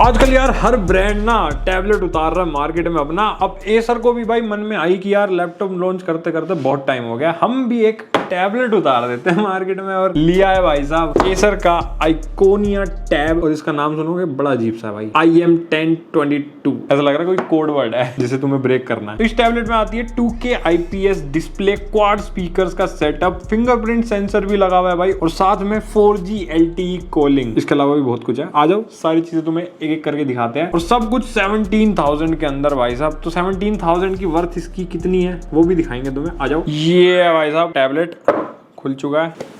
आजकल यार हर ब्रांड ना टैबलेट उतार रहा है मार्केट में अपना। अब एसर को भी भाई मन में आई कि यार लैपटॉप लॉन्च करते करते बहुत टाइम हो गया, हम भी एक टैबलेट उतार देते हैं मार्केट में। और लिया है भाई साहब एसर का आइकोनिया टैब, और इसका नाम सुनोगे बड़ा अजीब सा भाई, IM1022। ऐसा लग रहा है कोई कोड वर्ड है जिसे तुम्हें ब्रेक करना है। तो इस टैबलेट में आती है 2K IPS display, quad speakers का सेटअप, फिंगरप्रिंट सेंसर भी लगा हुआ है भाई, और साथ में 4G LTE कॉलिंग। इसके अलावा भी बहुत कुछ है। आ जाओ सारी चीजें तुम्हें एक एक करके दिखाते हैं, और सब कुछ 17,000 के अंदर भाई साहब। तो 17,000 की वर्थ इसकी कितनी है वो भी दिखाएंगे तुम्हें। आ जाओ, ये है भाई साहब टैबलेट, खुल चुका है।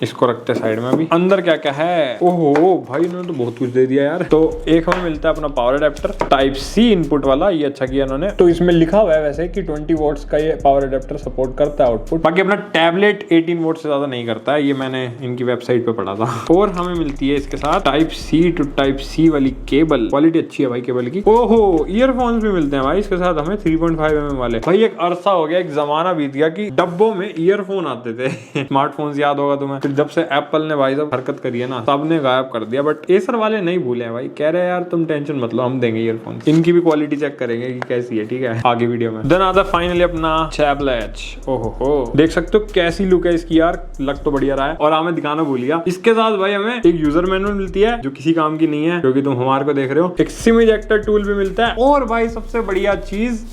इसको रखते साइड में। अभी अंदर क्या क्या है, ओहो भाई इन्होंने तो बहुत कुछ दे दिया यार। तो एक हमें मिलता है अपना power adapter type C input वाला, ये अच्छा किया इन्होंने। तो इसमें लिखा हुआ है वैसे कि 20 वॉट्स का ये पावर अडेप्टर सपोर्ट करता है आउटपुट। बाकी अपना टैबलेट 18 वॉट से ज्यादा नहीं करता है, ये मैंने इनकी वेबसाइट पे पढ़ा था। और हमें मिलती है इसके साथ type C to type C वाली केबल, क्वालिटी अच्छी है भाई केबल की। ओहो ईयरफोन्स भी मिलते हैं भाई इसके साथ हमें 3.5mm वाले। भाई एक अरसा हो गया, एक जमाना बीत गया कि डब्बों में ईयरफोन आते थे स्मार्टफोन्स याद होगा तुम्हें। फिर जब से एप्पल ने भाई साहब हरकत करी है ना, सबने गायब कर दिया। बट एसर वाले नहीं भूले हैं भाई, कह रहे हैं यार तुम टेंशन मत लो, हम देंगे ईयरफोन। इनकी भी क्वालिटी चेक करेंगे कि कैसी है, ठीक है, आगे वीडियो में। देन आता फाइनली अपना टैबलेट। ओहो देख सकते हो कैसी लुक है इसकी यार, लग तो बढ़िया रहा है। और हमें दिखाना भूल गया, इसके साथ भाई हमें एक यूजर मैनुअल मिलती है जो किसी काम की नहीं है, क्योंकि तुम हमारे को देख रहे हो। एक सिम इजेक्टर टूल भी मिलता है, और भाई सबसे बढ़िया चीज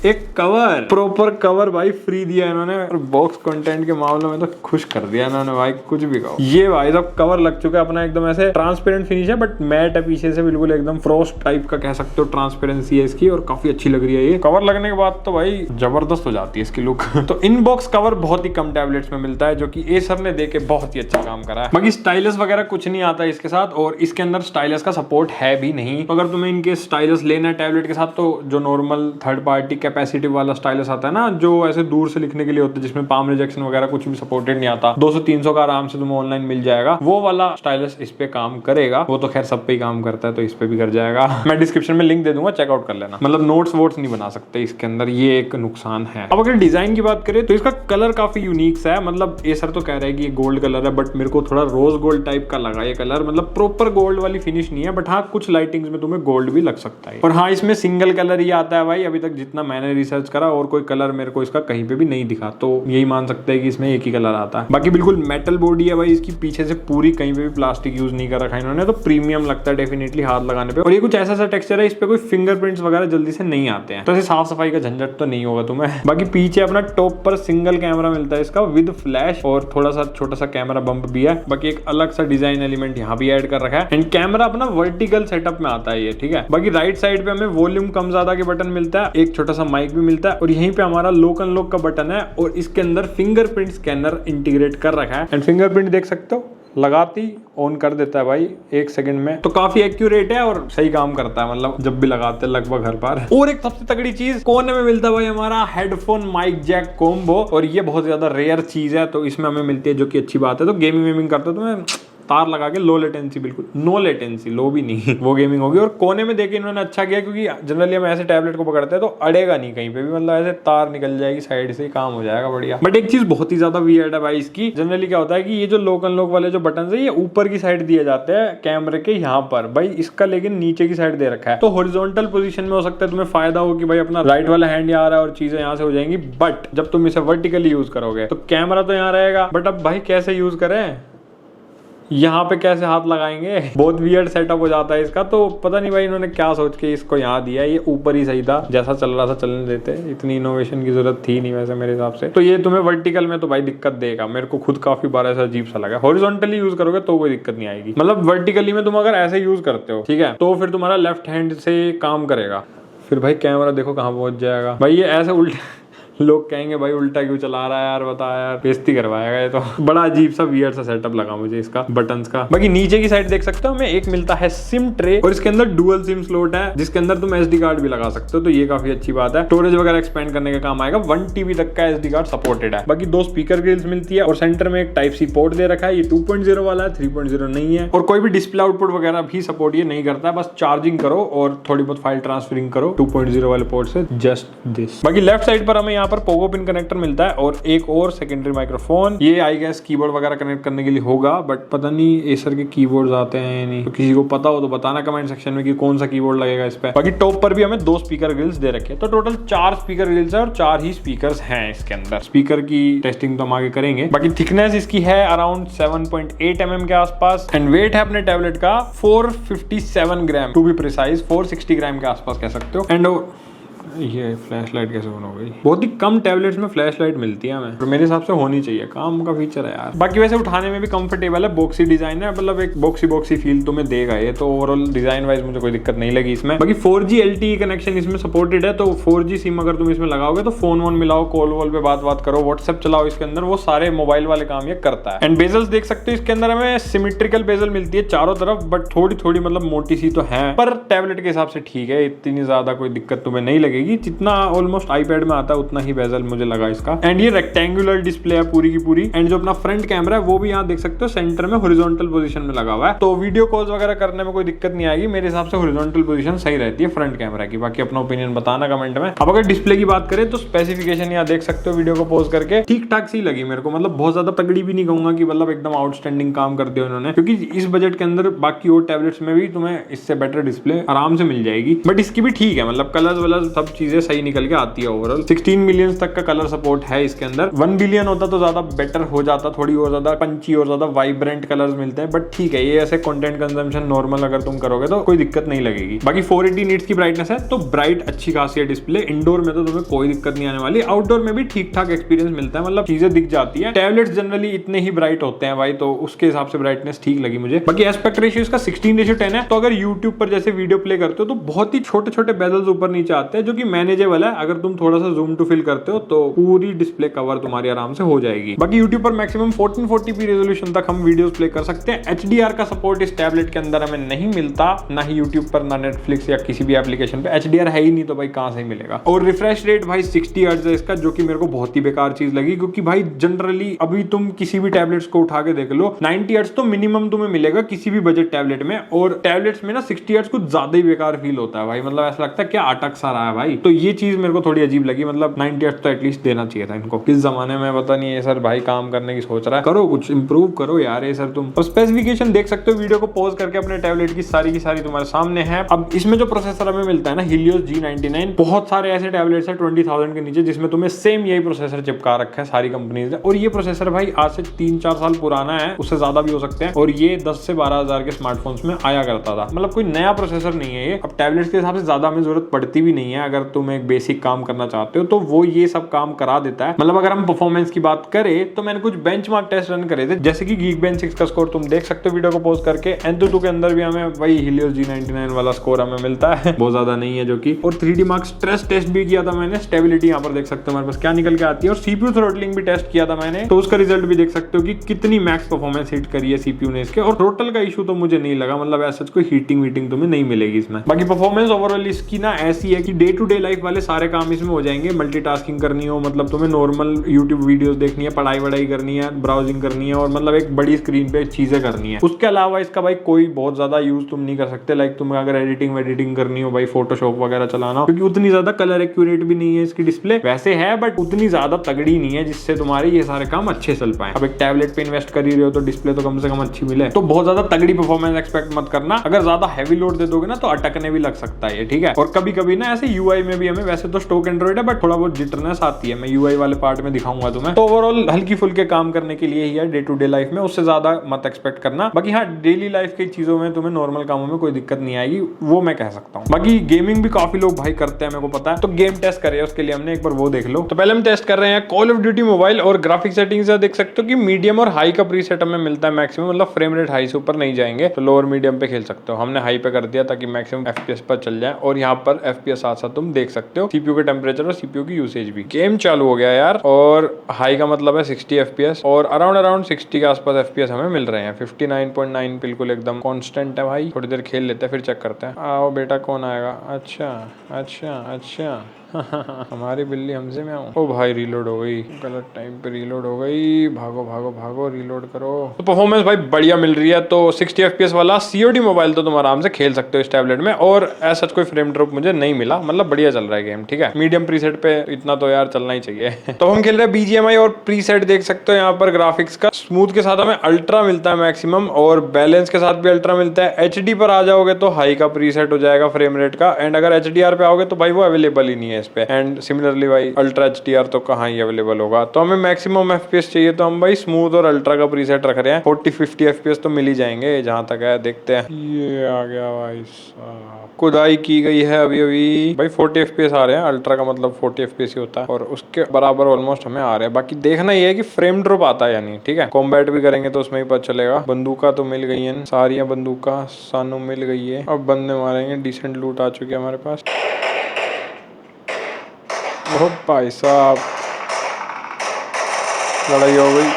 एक कवर, प्रॉपर कवर भाई फ्री दिया इन्होंने। और बॉक्स कंटेंट के मामले में तो खुश कर दिया इन्होंने भाई, कुछ भी कहो। ये भाई सब कवर लग चुका है अपना, एकदम ऐसे ट्रांसपेरेंट फिनिश है बट मैट है पीछे से, बिल्कुल एकदम फ्रॉस्ट टाइप का कह सकते हो ट्रांसपेरेंसी है इसकी, और काफी अच्छी लग रही है ये। कवर लगने के बाद तो भाई जबरदस्त हो जाती है इसकी लुक तो इन बॉक्स कवर बहुत ही कम टैबलेट्स में मिलता है, जो कि एसर ने देके बहुत ही अच्छा काम करा है। बाकी स्टाइलस वगैरह कुछ नहीं आता इसके साथ, और इसके अंदर स्टाइलस का सपोर्ट है भी नहीं। तो अगर तुम्हें इनके स्टाइलस लेना है टैबलेट के साथ, तो जो नॉर्मल थर्ड पार्टी कैपेसिटिव वाला स्टाइलस आता है ना, जो ऐसे दूर से लिखने के लिए होता है, जिसमें पाम रिजेक्शन वगैरह कुछ भी सपोर्टेड नहीं आता, 200-300 का आराम से तुम्हें ऑनलाइन मिल जाएगा, वो वाला स्टाइलस इस पे काम करेगा। वो तो खैर सब पे ही काम करता है, तो इस पे भी कर जाएगा। मैं डिस्क्रिप्शन में लिंक दे दूंगा, चेकआउट कर लेना। मतलब नोट्स वोट्स नहीं बना सकते इसके अंदर, ये एक नुकसान है। अब अगर डिजाइन की बात करें तो इसका कलर काफी यूनिक सा है। मतलब एसर तो कह रहा है कि ये गोल्ड कलर है, बट मेरे को थोड़ा रोज गोल्ड टाइप का लगा ये कलर। मतलब प्रॉपर गोल्ड वाली फिनिश नहीं है, बट हाँ कुछ लाइटिंग्स में तुम्हें गोल्ड भी लग सकता है। और हाँ इसमें सिंगल कलर ही आता है भाई, अभी तक जितना मैंने रिसर्च करा, और कोई कलर मेरे को इसका कहीं पे भी नहीं दिखा। तो यही मान सकते हैं कि इसमें एक ही कलर आता है। बाकी बिल्कुल मेटल बॉडी है भाई इसकी, पीछे से पूरी, कहीं पे भी प्लास्टिक यूज नहीं कर रखा है इन्होंने, तो प्रीमियम लगता है डेफिनेटली हाथ लगाने पे। और ये कुछ ऐसा सा टेक्सचर है, इस पे कोई फिंगरप्रिंट्स वगैरह जल्दी से नहीं आते हैं, तो ऐसे साफ सफाई का झंझट तो नहीं होगा तुम्हें। बाकी पीछे अपना टॉप पर सिंगल कैमरा मिलता है इसका विद फ्लैश, और थोड़ा सा छोटा सा कैमरा बम्प भी है। बाकी एक अलग सा डिजाइन एलिमेंट यहाँ भी ऐड कर रखा है, एंड कैमरा अपना वर्टिकल सेटअप में आता है ये, ठीक है। बाकी राइट साइड पे हमें वॉल्यूम कम ज्यादा के बटन मिलता है, एक छोटा सा माइक भी मिलता है, और यहीं पे हमारा लॉक अनलॉक का बटन है, और इसके अंदर फिंगरप्रिंट स्कैनर इंटीग्रेट कर रखा है। एंड फिंगरप्रिंट देख सकते हो, लगाती ऑन कर देता है भाई 1 सेकंड में। तो काफी एक्यूरेट है और सही काम करता है, मतलब जब भी लगाते हैं लगभग हर बार। और एक सबसे तगड़ी चीज कोने में मिलता है भाई हमारा हेडफोन माइक जैक कॉम्बो, और ये बहुत ज्यादा रेयर चीज है, तो इसमें हमें मिलती है, जो कि अच्छी बात है। तो गेमिंग वेमिंग करते हो तो मैं तार लगा के लो लेटेंसी, बिल्कुल नो लेटेंसी, लो भी नहीं वो गेमिंग होगी। और कोने में देखे इन्होंने अच्छा किया, क्योंकि जनरली हम ऐसे टैबलेट को पकड़ते हैं तो अड़ेगा नहीं कहीं पे भी, मतलब ऐसे तार निकल जाएगी साइड से, काम हो जाएगा बढ़िया। बट एक चीज बहुत ही ज्यादा वियर्ड है भाई इसकी, जनरली क्या होता है कि ये जो लोक अनलॉक वाले जो बटन है, ये ऊपर की साइड दिए जाते हैं कैमरे के यहाँ पर, भाई इसका लेकिन नीचे की साइड दे रखा है। तो हॉरिजॉन्टल पोजीशन में हो सकता है तुम्हें फायदा हो कि भाई अपना राइट वाला हैंड यहाँ आ रहा है और चीजें यहाँ से हो जाएंगी, बट जब तुम इसे वर्टिकली यूज करोगे तो कैमरा तो यहाँ रहेगा, बट अब भाई कैसे यूज करें, यहाँ पे कैसे हाथ लगाएंगे, बहुत वियर्ड सेटअप हो जाता है इसका। तो पता नहीं भाई इन्होंने क्या सोच के इसको यहाँ दिया है, ये ऊपर ही सही था, जैसा चल रहा था चलने देते, इतनी इनोवेशन की जरूरत थी नहीं वैसे मेरे हिसाब से। तो ये तुम्हें वर्टिकल में तो भाई दिक्कत देगा, मेरे को खुद काफी बार ऐसा अजीब सा लगा। हॉरिजॉन्टली यूज करोगे तो कोई दिक्कत नहीं आएगी, मतलब वर्टिकली में तुम अगर ऐसे यूज करते हो, ठीक है, तो फिर तुम्हारा लेफ्ट हैंड से काम करेगा। फिर भाई कैमरा देखो कहाँ पहुंच जाएगा, भाई ये ऐसे उल्टे लोग कहेंगे भाई उल्टा क्यों चला रहा है यार, बता यार, बेइज्जती करवाएगा ये तो। बड़ा अजीब सा वियर्ड सा सेटअप लगा मुझे इसका बटन्स का। बाकी नीचे की साइड देख सकते हो हमें एक मिलता है सिम ट्रे, और इसके अंदर डुअल सिम स्लॉट है, जिसके अंदर तुम SD कार्ड भी लगा सकते हो, तो ये काफी अच्छी बात है। स्टोरेज वगैरह एक्सपेंड करने का काम आएगा, 1 TB तक का SD कार्ड सपोर्टेड है। बाकी 2 स्पीकर ग्रिल्स मिलती है, और सेंटर में एक टाइप C पोर्ट दे रखा है, ये 2.0 वाला है, 3.0 नहीं है। और कोई भी डिस्प्ले आउटपुट वगैरह भी सपोर्ट ये नहीं करता है, बस चार्जिंग करो और थोड़ी बहुत फाइल ट्रांसफरिंग करो 2.0 वाले पोर्ट से, जस्ट दिस। बाकी लेफ्ट साइड पर हमें यहाँ पर पोगो पिन कनेक्टर मिलता है और एक और सेकेंडरी माइक्रोफोन। ये आई गेस कीबोर्ड वगैरह कनेक्ट करने के लिए होगा, बट पता नहीं एसर के कीबोर्ड आते हैं या नहीं। तो किसी को पता हो तो बताना कमेंट सेक्शन में कि कौन सा कीबोर्ड लगेगा इस पे। बाकी टॉप पर भी हमें 2 स्पीकर ग्रिल्स दे रखे हैं, तो टोटल 4 स्पीकर ग्रिल्स है और 4 ही स्पीकर्स हैं इसके अंदर। स्पीकर की टेस्टिंग तो हम आगे करेंगे। बाकी थिकनेस इसकी है अराउंड 7.8 mm के आसपास एंड वेट है अपने टैबलेट का 457 ग्राम, टू बी प्रिसाइज 460 ग्राम के आसपास कह सकते हो। एंड ये फ्लैश लाइट कैसे ऑन हो गई? बहुत ही कम टैबलेट्स में फ्लैश लाइट मिलती है हमें, तो मेरे हिसाब से होनी चाहिए, काम का फीचर है यार। बाकी वैसे उठाने में भी कंफर्टेबल है, बॉक्सी डिजाइन है, मतलब एक बॉक्सी फील तुम्हें देगा ये, तो ओवरऑल डिजाइन वाइज मुझे कोई दिक्कत नहीं लगी इसमें। बाकी 4G LTE कनेक्शन इसमें सपोर्टेड है, तो 4G सिम अगर तुम इसमें लगाओगे तो फोन वोन मिलाओ, कॉल वॉल पे बात करो, व्हाट्सएप चलाओ इसके अंदर, वो सारे मोबाइल वाले काम ये करता है। एंड बेजल्स देख सकते हो इसके अंदर हमें सिमेट्रिकल बेजल मिलती है चारों तरफ, बट थोड़ी मतलब मोटी सी तो है, पर टैबलेट के हिसाब से ठीक है, इतनी ज्यादा कोई दिक्कत तुम्हें नहीं लगेगी। जितना ऑलमोस्ट आईपैड में आता है उतना ही बेजल मुझे लगा इसका। एंड ये रेक्टेंगुलर डिस्प्ले है पूरी की पूरी। एंड जो अपना फ्रंट कैमरा है वो भी यहाँ देख सकते हो सेंटर में हॉरिजॉन्टल पोजीशन में लगा हुआ है, तो वीडियो कॉल्स वगैरह करने में कोई दिक्कत नहीं आएगी। मेरे हिसाब से हॉरिजॉन्टल पोजीशन सही रहती है फ्रंट कैमरा की। बाकी अपना ओपिनियन बताना कमेंट में। अब अगर डिस्प्ले की बात करें तो स्पेसिफिकेशन यहाँ देख सकते हो वीडियो को पॉज करके, ठीक ठाक सी लगी मेरे को, मतलब बहुत ज्यादा तगड़ी भी नहीं कहूंगा कि मतलब एकदम आउटस्टैंडिंग काम कर दिया उन्होंने, क्योंकि इस बजट के अंदर बाकी और टैबलेट्स में भी तुम्हें इससे बेटर डिस्प्ले आराम से मिल जाएगी। बट इसकी भी ठीक है, मतलब कलर्स वलर्स सब चीजें सही निकल के आती है ओवरऑल। 16 मिलियन तक का कलर सपोर्ट है इसके अंदर। 1 बिलियन होता तो ज्यादा बेटर हो जाता, थोड़ी और ज्यादा पंची और ज्यादा वाइब्रेंट कलर्स मिलते हैं, बट ठीक है, ये ऐसे कंटेंट कंजम्पशन नॉर्मल अगर तुम करोगे तो कोई दिक्कत नहीं लगेगी। बाकी 480 नीट्स की ब्राइटनेस है, तो ब्राइट अच्छी खासी है डिस्प्ले। इंडोर में तो तुम्हें कोई दिक्कत नहीं आने वाली, आउटडोर में भी ठीक ठाक एक्सपीरियंस मिलता है, मतलब चीजें दिख जाती है। टैबलेट्स जनरली इतने ही ब्राइट होते हैं भाई, तो उसके हिसाब से ब्राइटनेस ठीक लगी मुझे। बाकी एस्पेक्ट रेशियो इसका 16:10 है, तो अगर यूट्यूब पर जैसे वीडियो प्ले करते हो तो बहुत ही छोटे छोटे बेजल्स ऊपर नीचे आते हैं, जो कि मैनेजेबल है। अगर तुम थोड़ा सा जूम टू फिल करते हो तो पूरी डिस्प्ले कवर तुम्हारी आराम से हो जाएगी। बाकी YouTube पर मैक्सिमम 1440p रेजोल्यूशन तक हम वीडियोस प्ले कर सकते हैं। HDR का सपोर्ट इस टैबलेट के अंदर हमें नहीं मिलता, ना ही YouTube पर, ना Netflix या किसी भी एप्लीकेशन पे। HDR है ही नहीं, तो भाई कहां से मिलेगा। और रिफ्रेश रेट भाई 60 हर्ट्ज है इसका, जो कि मेरे को बहुत ही बेकार चीज लगी, क्योंकि भाई जनरली अभी तुम किसी भी टैबलेट्स को उठा के देख लो, 90 हर्ट्ज तो मिनिमम तुम्हें मिलेगा किसी भी बजट टैबलेट में, और टैबलेट्स में ना 60 हर्ट्ज कुछ ज्यादा ही बेकार फील होता है भाई, मतलब ऐसा लगता है क्या अटक सा रहा है भाई। तो ये चीज मेरे को थोड़ी अजीब लगी, मतलब 90 हर्ट्ज तो एटलीस्ट देना चाहिए था इनको। किस जमाने में पता नहीं है सर भाई काम करने की सोच रहा है, करो कुछ इंप्रूव करो यार ये सर तुम। और स्पेसिफिकेशन देख सकते हो वीडियो को पॉज करके अपने टैबलेट की सारी तुम्हारे सामने है। अब इसमें जो प्रोसेसर हमें मिलता है ना, Helios G99, बहुत सारे ऐसे टैबलेट्स है 20,000 के नीचे जिसमें तुम्हें सेम यही प्रोसेसर चिपका रखा है सारी कंपनीज ने, और ये प्रोसेसर भाई आज से 3-4 साल पुराना है, उससे ज्यादा भी हो सकते हैं, और ये 10 से 12 हजार के स्मार्टफोन्स में आया करता था, मतलब कोई नया प्रोसेसर नहीं है ये। अब टैबलेट्स के हिसाब से ज्यादा हमें जरूरत पड़ती भी नहीं है, अगर तुम एक बेसिक काम करना चाहते हो तो वो ये सब काम करा देता है। मतलब अगर हम परफॉर्मेंस की बात करें तो मैंने कुछ बेंचमार्क टेस्ट रन करे थे, जैसे कि Geekbench 6 का स्कोर तुम देख सकते हो वीडियो को पॉज करके। Entutu के अंदर भी हमें वही Helios G99 वाला स्कोर हमें मिलता है, बहुत ज्यादा नहीं है जो कि। और 3D Mark स्ट्रेस टेस्ट भी किया था मैंने, स्टेबिलिटी यहाँ पर देख सकते हो हमारे पास क्या निकल के आती है, और CPU थ्रोटलिंग भी टेस्ट किया था मैंने, तो उसका रिजल्ट भी देख सकते हो कि कितनी मैक्स परफॉर्मेंस हिट करी है CPU ने इसके। और थ्रोटल का इशू तो मुझे नहीं लगा, मतलब ऐसा कोई हीटिंग वीटिंग तुम्हें नहीं मिलेगी इसमें। बाकी परफॉर्मेंस ओवरऑल इसकी ना ऐसी है कि डे टू डे लाइफ वाले सारे काम इसमें हो जाएंगे। मल्टीटास्किंग करनी हो, मतलब तुम्हें नॉर्मल यूट्यूब वीडियोस देखनी है, पढ़ाई वढ़ाई करनी है, ब्राउजिंग करनी है, और मतलब एक बड़ी स्क्रीन पे चीजें करनी है। उसके अलावा इसका भाई कोई बहुत ज्यादा यूज तुम नहीं कर सकते, लाइक तुम्हें अगर एडिटिंग करनी हो भाई, फोटोशॉप वगैरह चलाना हो, क्योंकि उतनी ज्यादा कलर एक्यूरेट भी नहीं है इसकी डिस्प्ले, वैसे है बट उतनी ज्यादा तगड़ी नहीं है जिससे तुम्हारे ये सारे काम अच्छे चल पाए। अब एक टैबलेट पे इन्वेस्ट कर ही रहे हो तो डिस्प्ले तो कम से कम अच्छी मिले, तो बहुत ज्यादा तगड़ी परफॉर्मेंस एक्सपेक्ट मत करना। अगर ज्यादा हैवी लोड दे दोगे ना तो अटकने भी लग सकता है, ठीक है। और कभी कभी ना ऐसे यूआई में भी हमें, वैसे तो स्टॉक एंड्रॉइड है बट थोड़ा बहुत जिटरनेस आती है, मैं यूआई वाले पार्ट में दिखाऊंगा तुम्हें। तो ओवरऑल हल्की फुल्के काम करने के लिए ही है डे टू डे लाइफ में, उससे ज्यादा मत एक्सपेक्ट करना। बाकी हाँ, डेली लाइफ की चीजों में तुम्हें, नॉर्मल कामों में कोई दिक्कत नहीं आएगी, वो मैं कह सकता हूँ। बाकी गेमिंग भी काफी लोग भाई करते हैं, मेरे को पता है, तो गेम टेस्ट करे उसके लिए हमने एक बार वो देख लो। तो पहले हम टेस्ट कर रहे हैं कॉल ऑफ ड्यूटी मोबाइल, और ग्राफिक सेटिंग्स देख सकते हो कि मीडियम और हाई का प्रीसेट हमें मिलता है मैक्सिमम, मतलब फ्रेम रेट हाई से ऊपर नहीं जाएंगे, तो लोअर मीडियम पे खेल सकते हो। हमने हाई पे कर दिया ताकि मैक्सिमम FPS पर चल जाए, और यहाँ पर FPS साथ साथ तुम देख सकते हो CPU के टेम्परेचर और CPU की यूसेज भी। गेम चालू हो गया यार, और हाई का मतलब है 60 FPS, और अराउंड 60 के आसपास FPS हमें मिल रहे हैं। 59.9 बिल्कुल एकदम कांस्टेंट है भाई। थोड़ी देर खेल लेते हैं फिर चेक करते हैं। आओ बेटा कौन आएगा? अच्छा अच्छा अच्छा हमारी बिल्ली हमसे में ओ भाई रीलोड हो गई, गलत टाइम पे रीलोड हो गई। भागो भागो भागो, रीलोड करो। तो परफॉर्मेंस भाई बढ़िया मिल रही है। तो 60 FPS वाला COD मोबाइल तो तुम आराम से खेल सकते हो इस टैबलेट में, और ऐसा कोई फ्रेम ड्रॉप मुझे नहीं मिला, मतलब बढ़िया चल रहा है गेम। ठीक है, मीडियम प्रीसेट पे इतना तो यार चलना ही चाहिए। तो हम खेल रहे हैं BGMI और प्रीसेट देख सकते हो यहाँ पर ग्राफिक्स का। स्मूथ के साथ हमें अल्ट्रा मिलता है मैक्सिमम, और बैलेंस के साथ भी अल्ट्रा मिलता है। HD पर आ जाओगे तो हाई का प्रीसेट हो जाएगा फ्रेम रेट का, एंड अगर HDR पे आओगे तो भाई वो अवेलेबल ही नहीं है इस पे। एंड सिमिलरली भाई अल्ट्रा HDR तो कहाँ ही अवेलेबल होगा। तो हमें मैक्सिमम FPS चाहिए, तो हम भाई स्मूथ और अल्ट्रा का प्रीसेट रख रहे हैं। 40-50 FPS तो मिल ही जाएंगे जहां तक है। देखते हैं, ये आ गया भाई साहब, खुदाई की गई है अभी अभी। भाई 40 FPS आ रहे हैं, अल्ट्रा का मतलब 40 FPS ही होता है, और उसके बराबर ऑलमोस्ट हमें आ रहे हैं। बाकी देखना ये है कि फ्रेम ड्रॉप आता है या नहीं। ठीक है, कॉम्बैट भी करेंगे तो उसमें ही पता चलेगा। बंदूका तो मिल गई है, सारी बंदूका सानू मिल गई है। अब बंदे मारेंगे, डिसेंट लूट आ चुकी है हमारे पास। ओ भाई साहब, लड़ाई हो गई।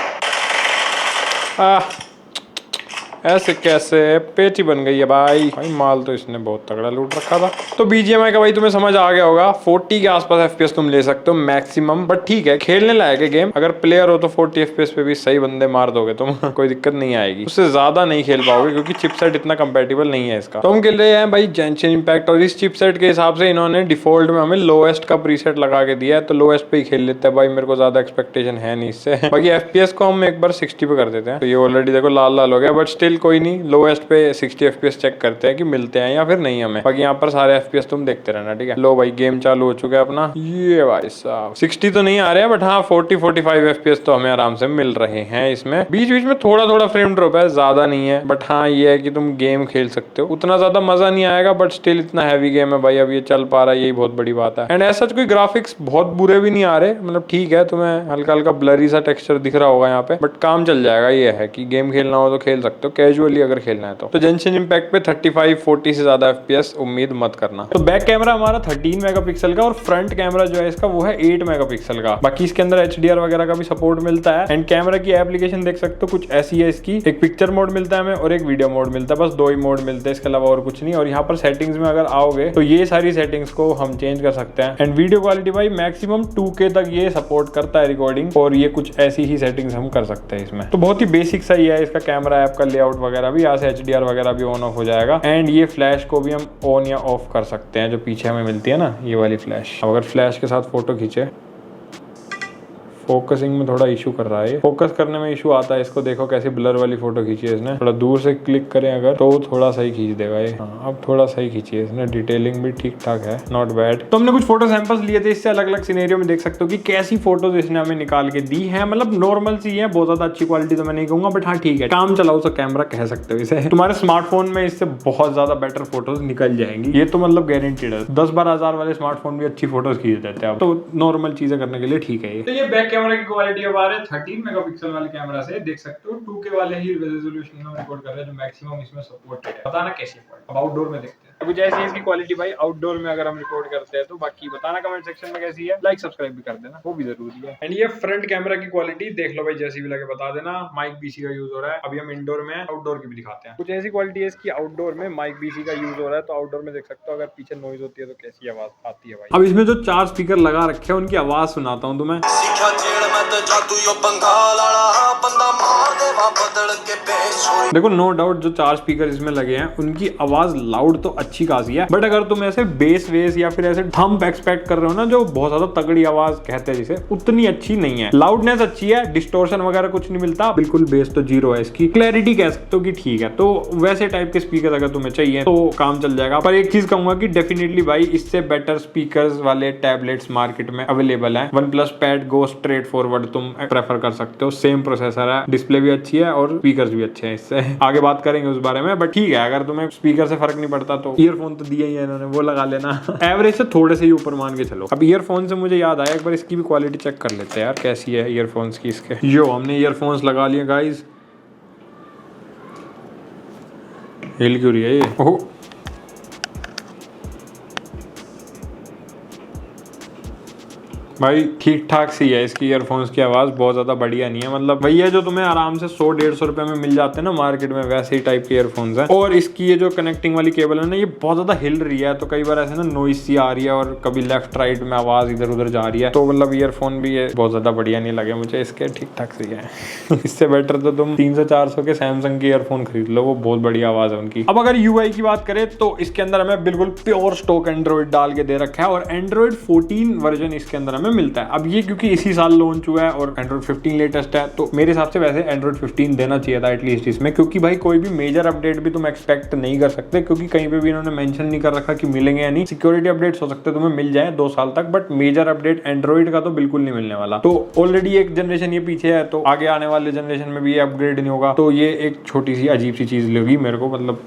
ऐसे कैसे, पेची बन गई है भाई। माल तो इसने बहुत तगड़ा लूट रखा था। तो BGMI का भाई तुम्हें समझ आ गया होगा, 40 के आसपास FPS तुम ले सकते हो मैक्सिमम। बट ठीक है, खेलने लायक है गेम। अगर प्लेयर हो तो 40 FPS पे भी सही बंदे मार दोगे तुम, कोई दिक्कत नहीं आएगी। उससे ज्यादा नहीं खेल पाओगे क्योंकि चिपसेट इतना कंपेटेबल नहीं है इसका। तो हम खेल रहे हैं भाई जेंशिन इम्पैक्ट, और इस चिपसेट के हिसाब से इन्होंने डिफॉल्ट में हमें लोएस्ट का प्रीसेट लगा के दिया है। तो लोएस्ट पे ही खेल लेते हैं भाई, मेरे को ज्यादा एक्सपेक्टेशन है नहीं इससे। बाकी FPS को हम एक बार 60 पे कर देते हैं। तो ये ऑलरेडी देखो लाल लाल हो गया, बट स्टिल कोई नहीं, लोएस्ट पे 60 FPS चेक करते हैं कि मिलते हैं या फिर नहीं हमें। बाकी यहाँ पर सारे FPS तुम देखते रहना। ठीक है, लो भाई गेम चालू हो चुका है अपना। ये भाई साहब 60 तो नहीं आ रहे हैं, बट हाँ 40-45 FPS तो हमें आराम से मिल रहे हैं इसमें। बीच बीच में थोड़ा थोड़ा फ्रेम ड्रॉप है, ज्यादा नहीं है। बट हाँ ये है कि तुम गेम खेल सकते हो, उतना ज्यादा मजा नहीं आएगा, बट स्टिल इतना हैवी गेम है भाई, अब ये चल पा रहा है, यही बहुत बड़ी बात है। एंड ऐसा कोई ग्राफिक्स बहुत बुरे भी नहीं आ रहे, मतलब ठीक है, तुम्हें हल्का हल्का ब्लरी सा टेक्सचर दिख रहा होगा यहाँ पे, बट काम चल जाएगा। ये है कि गेम खेलना हो तो खेल सकते हो, कैजुअली अगर खेलना है तो जेंशिन इम्पैक्ट पे 35-40 से ज्यादा FPS उम्मीद मत करना। तो बैक कैमरा हमारा 13 मेगापिक्सल का, और फ्रंट कैमरा जो है इसका वो है 8 मेगापिक्सल का। बाकी इसके अंदर HDR वगैरह का भी सपोर्ट मिलता है। एंड कैमरा की एप्लीकेशन देख सकते हो कुछ ऐसी है इसकी, एक पिक्चर मोड मिलता है हमें और एक वीडियो मोड मिलता है, बस 2 ही मोड मिलते हैं, इसके अलावा और कुछ नहीं। और यहाँ पर सेटिंग्स में अगर आओगे तो ये सारी सेटिंग्स को हम चेंज कर सकते हैं। एंड वीडियो क्वालिटी भाई मैक्सिमम 2K तक ये सपोर्ट करता है रिकॉर्डिंग, और ये कुछ ऐसी ही सेटिंग्स हम कर सकते हैं इसमें। तो बहुत ही बेसिक सा ही है इसका कैमरा ऐप का लेआउट वगैरह भी, यहाँ से HDR वगैरह भी ऑन ऑफ हो जाएगा। एंड ये फ्लैश को भी हम ऑन या ऑफ कर सकते हैं, जो पीछे हमें मिलती है ना ये वाली फ्लैश। अगर फ्लैश के साथ फोटो खींचे, फोकसिंग में थोड़ा इशू कर रहा है, फोकस करने में इशू आता है इसको। देखो कैसे ब्लर वाली फोटो खींची है इसने, थोड़ा दूर से क्लिक करें अगर तो थोड़ा सही खींच देगा ये। हाँ, अब थोड़ा सही खींची है इसने, डिटेलिंग भी ठीक ठाक है, नॉट बैड। तो हमने कुछ फोटो सैंपल्स लिए थे इससे, अलग अलग सिनेरियो में देख सकते हो कि कैसी फोटोज इसने हमें निकाल के दी है। मतलब नॉर्मल सी है, बहुत ज्यादा अच्छी क्वालिटी तो मैं नहीं कहूंगा, बट हाँ ठीक है, काम चलाओ सा कैमरा कह सकते हो इसे। तुम्हारे स्मार्टफोन में इससे बहुत ज्यादा बेटर फोटोज निकल जाएंगी, ये तो मतलब गारंटीड है। 10-12 हजार वाले स्मार्टफोन भी अच्छी फोटोज खींच देते हैं, तो नॉर्मल चीजें करने के लिए ठीक है। तो ये बैक कैमरा की क्वालिटी 13 मेगापिक्सल वाले कैमरा से देख सकते हो 2K वाले ही रेजोल्यूशन में रिकॉर्ड कर रहे हैं, जो मैक्सिमम इसमें सपोर्टेड है। बताना कैसी है। अब आउटडोर में देखते हैं कुछ ऐसी है इसकी क्वालिटी भाई आउटडोर में अगर हम रिकॉर्ड करते हैं तो। बाकी बताना कमेंट सेक्शन में कैसी है, लाइक सब्सक्राइब भी कर देना, वो भी जरूरी है। एंड ये फ्रंट कैमरा की क्वालिटी देख लो भाई, जैसी भी लगे बता देना। माइक BC का यूज हो रहा है, अभी हम इंडोर में आउटडोर की भी दिखाते हैं। कुछ ऐसी क्वालिटी है इसकी, आउटडोर में माइक BC का यूज हो रहा है, तो आउटडोर में देख सकते हो अगर पीछे नॉइज होती है तो कैसी आवाज आती है भाई। अब इसमें जो 4 स्पीकर लगा रखे हैं उनकी आवाज सुनाता हूँ तुम्हें। देखो नो डाउट जो 4 स्पीकर इसमें लगे हैं उनकी आवाज लाउड तो अच्छी खासी है, बट अगर तुम ऐसे बेस वेस या फिर ऐसे थंप एक्सपेक्ट कर रहे हो ना, जो बहुत ज्यादा तगड़ी आवाज कहते हैं जिसे, उतनी अच्छी नहीं है। लाउडनेस अच्छी है, डिस्टोर्शन वगैरह कुछ नहीं मिलता, बिल्कुल बेस तो 0 है इसकी। क्लैरिटी कह सकते हो कि ठीक है। तो वैसे टाइप के स्पीकर अगर तुम्हें चाहिए तो काम चल जाएगा। पर एक चीज कहूंगा कि डेफिनेटली भाई इससे बेटर स्पीकर्स वाले टैबलेट्स मार्केट में अवेलेबल है। OnePlus Pad Go straight forward तुम प्रेफर कर सकते हो, सेम प्रोसेसर है, डिस्प्ले भी अच्छी है और स्पीकर्स भी अच्छे हैं। इससे आगे बात करेंगे उस बारे में, बट ठीक है अगर तुम्हें स्पीकर से फर्क नहीं पड़ता तो ईयरफोन तो दिए ही है इन्होंने, वो लगा लेना। एवरेज से थोड़े से ही ऊपर मान के चलो। अब ईयरफोन से मुझे याद आया, एक बार इसकी भी क्वालिटी चेक कर लेते हैं यार कैसी है ईयरफोन्स की इसके। यो हमने ईयरफोन्स लगा लिए गाइस, हिल क्यों रही है ये? ओह भाई ठीक ठाक सी है इसकी ईयरफोन्स की आवाज, बहुत ज्यादा बढ़िया नहीं है। मतलब भैया जो तुम्हें आराम से 100-150 रुपए में मिल जाते हैं ना मार्केट में, वैसे ही टाइप के ईयरफोन्स हैं। और इसकी ये जो कनेक्टिंग वाली केबल है ना, ये बहुत ज्यादा हिल रही है, तो कई बार ऐसे ना नॉइज सी आ रही है और कभी लेफ्ट राइट में आवाज इधर उधर जा रही है। तो मतलब ईयरफोन भी ये बहुत ज्यादा बढ़िया नहीं लगे मुझे इसके, ठीक ठाक सी है। इससे बेटर तो तुम 300-400 के सैमसंग के ईयरफोन खरीद लो, वो बहुत बढ़िया आवाज है उनकी। अब अगर यूआई की बात करें तो इसके अंदर हमें बिल्कुल प्योर स्टॉक एंड्रॉइड डाल के दे रखा है और एंड्रॉइड 14 वर्जन इसके अंदर हमें मिलता है। अब ये क्योंकि इसी साल लॉन्च हुआ है और एंड्रॉइड 15 लेटेस्ट है, तो मेरे हिसाब से वैसे एंड्रॉइड 15 देना चाहिए था एटलीस्ट इसमें, क्योंकि भाई कोई भी मेजर अपडेट भी तुम एक्सपेक्ट नहीं कर सकते, क्योंकि कहीं पे भी इन्होंने मेंशन नहीं कर रखा कि मिलेंगे या नहीं। सिक्योरिटी अपडेट्स हो सकते हैं तुम्हें मिल जाए 2 साल तक, बट मेजर अपडेट एंड्रॉइड का तो बिल्कुल नहीं मिलने वाला। तो ऑलरेडी एक जनरेशन ये पीछे है, तो आगे आने वाले जनरेशन में भी ये अपग्रेड नहीं होगा, तो ये एक छोटी सी अजीब सी चीज लगी मेरे को। मतलब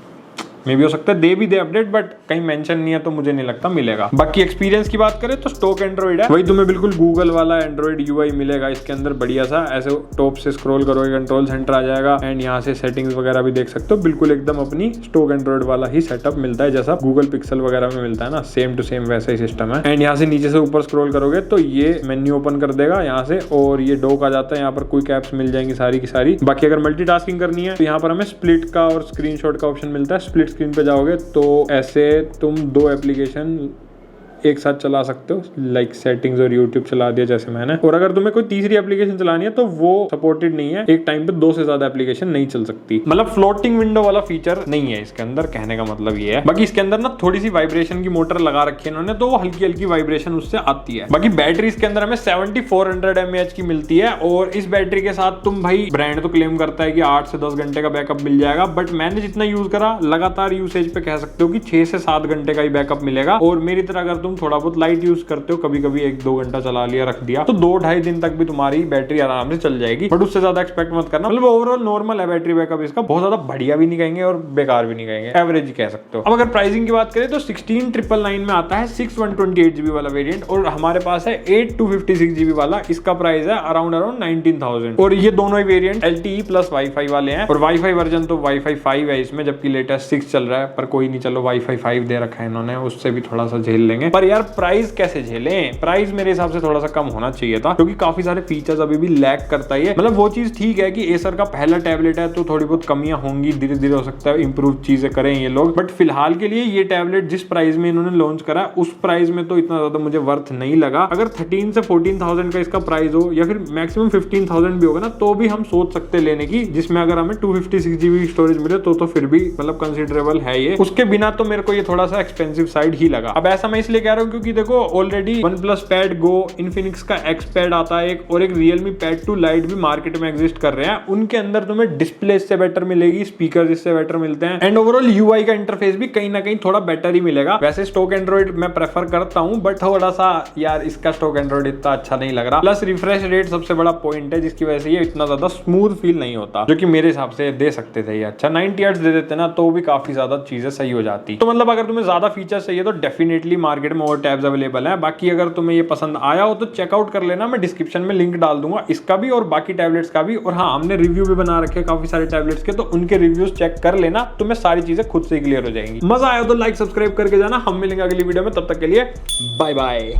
मे भी हो सकता है दे भी दे अपडेट, बट कहीं मेंशन नहीं है तो मुझे नहीं लगता मिलेगा। बाकी एक्सपीरियंस की बात करें तो स्टॉक एंड्रॉइड है, वही तुम्हें बिल्कुल गूगल वाला एंड्रॉइड यूआई मिलेगा इसके अंदर बढ़िया सा। ऐसे टॉप से स्क्रॉल करोगे कंट्रोल सेंटर आ जाएगा एंड यहाँ से सेटिंग्स वगैरह भी देख सकते हो। बिल्कुल एकदम अपनी स्टॉक एंड्रॉइड वाला ही सेटअप मिलता है, जैसा गूगल पिक्सल वगैरह में मिलता है ना, सेम टू सेम वैसा ही सिस्टम है। एंड यहाँ से नीचे से ऊपर स्क्रॉल करोगे तो ये मेन्यू ओपन कर देगा यहाँ से, और ये डॉक आ जाता है। यहाँ पर क्विक ऐप्स मिल जाएंगी सारी की सारी। बाकी अगर मल्टीटास्किंग करनी है तो यहाँ पर हमें स्प्लिट का और स्क्रीनशॉट का ऑप्शन मिलता है। स्प्लिट स्क्रीन पे जाओगे तो ऐसे तुम 2 एप्लीकेशन एक साथ चला सकते हो, लाइक सेटिंग्स और यूट्यूब चला दिया जैसे मैंने। और अगर तुम्हें कोई तीसरी एप्लीकेशन चलानी है तो वो सपोर्टेड नहीं है, एक टाइम पे 2 से ज्यादा एप्लीकेशन नहीं चल सकती। मतलब फ्लोटिंग विंडो वाला फीचर नहीं है इसके अंदर, कहने का मतलब ये है। बाकी इसके अंदर ना थोड़ी सी वाइब्रेशन की मोटर लगा रखी है इन्होंने, तो वो हल्की हल्की वाइब्रेशन उससे आती है। बाकी बैटरी इसके अंदर हमें 7400 mAh की मिलती है, और इस बैटरी के साथ तुम भाई, ब्रांड तो क्लेम करता है कि 8 से 10 घंटे का बैकअप मिल जाएगा, बट मैंने जितना यूज करा लगातार यूसेज पे कह सकते हो कि 6 से 7 घंटे का ही बैकअप मिलेगा। और मेरी तरह अगर तुम थोड़ा बहुत लाइट यूज करते हो, कभी कभी 1-2 घंटा चला लिया रख दिया, तो 2-2.5 दिन तक भी तुम्हारी बैटरी आराम से चल जाएगी। बट उससे ज्यादा एक्सपेक्ट मत करना। मतलब ओवरऑल नॉर्मल है बैटरी बैकअप इसका, बहुत ज्यादा बढ़िया भी नहीं कहेंगे और बेकार भी नहीं कहेंगे, एवरेज ही कह सकते हो। अब अगर प्राइसिंग की बात करें तो 16999 में आता है 6/128GB वाला वेरिएंट, और हमारे पास है 8/256GB वाला। इसका प्राइस है अराउंड 19,000। और ये दोनों ही वेरिएंट LTE प्लस वाईफाई वाले हैं, और वाईफाई वर्जन तो वाईफाई 5 है इसमें, जबकि लेटेस्ट 6 चल रहा है। पर कोई नहीं, चलो वाईफाई 5 दे रखा है इन्होंने, उससे भी थोड़ा सा झेल लेंगे। पर यार प्राइस कैसे झेलें? प्राइस मेरे हिसाब से थोड़ा सा कम होना चाहिए था, क्योंकि काफी सारे फीचर्स अभी भी लैक करता है। मतलब वो चीज ठीक है कि एसर का पहला टैबलेट है तो थोड़ी बहुत कमियां होंगी, धीरे धीरे हो सकता है इंप्रूव चीजें करें ये लोग। बट फिलहाल के लिए ये टैबलेट जिस प्राइस में इन्होंने लॉन्च करा उस प्राइस में तो इतना ज्यादा मुझे वर्थ नहीं लगा। अगर 13 से 14,000 का इसका प्राइस हो, या फिर मैक्सिमम 15,000 भी होगा ना, तो भी हम सोच सकते लेने की, जिसमें अगर हमें 256GB स्टोरेज मिले तो फिर भी मतलब कंसिडरेबल है ये। उसके बिना तो मेरे को ये थोड़ा सा एक्सपेंसिव साइड ही लगा। अब ऐसा मैं इसलिए कह रहा हूँ क्योंकि देखो already OnePlus Pad Go, Infinix का X Pad आता है एक, और एक Realme Pad 2 Lite भी मार्केट में एग्जिस्ट कर रहे हैं। उनके अंदर तुम्हें डिस्प्ले इससे बेटर मिलेगी, स्पीकर इससे बेटर मिलते हैं, एंड ओवरऑल यूआई का इंटरफेस भी कहीं ना कहीं थोड़ा बेटर ही मिलेगा। वैसे स्टॉक एंड्रॉइड मैं प्रेफर करता हूं, बट थोड़ा सा यार इसका स्टॉक एंड्रॉइड इतना अच्छा नहीं लग रहा। प्लस रिफ्रेश रेट सबसे बड़ा पॉइंट है जिसकी वजह से ये इतना ज्यादा स्मूथ फील नहीं होता, जो कि मेरे हिसाब से दे सकते थे ये। अच्छा 90 हर्ट्ज दे देते ना तो भी काफी ज्यादा चीजें सही हो जाती। तो मतलब अगर तुम्हें ज्यादा फीचर्स चाहिए तो डेफिनेटली मार्केट में और टैब्स अवेलेबल है। बाकी अगर तुम्हें ये पसंद आया हो तो चेकआउट कर लेना, मैं डिस्क्रिप्शन में लिंक डाल दूंगा इसका भी और बाकी टैबलेट्स का भी। और हाँ, हमने रिव्यू भी बना रखे काफी सारे टैबलेट्स के, तो उनके रिव्यूज चेक कर लेना, तुम्हें सारी चीजें खुद से क्लियर हो जाएंगी। मजा आया तो लाइक सब्सक्राइब करके जाना। हम मिलेंगे अगली वीडियो में, तब तक के लिए बाय बाय।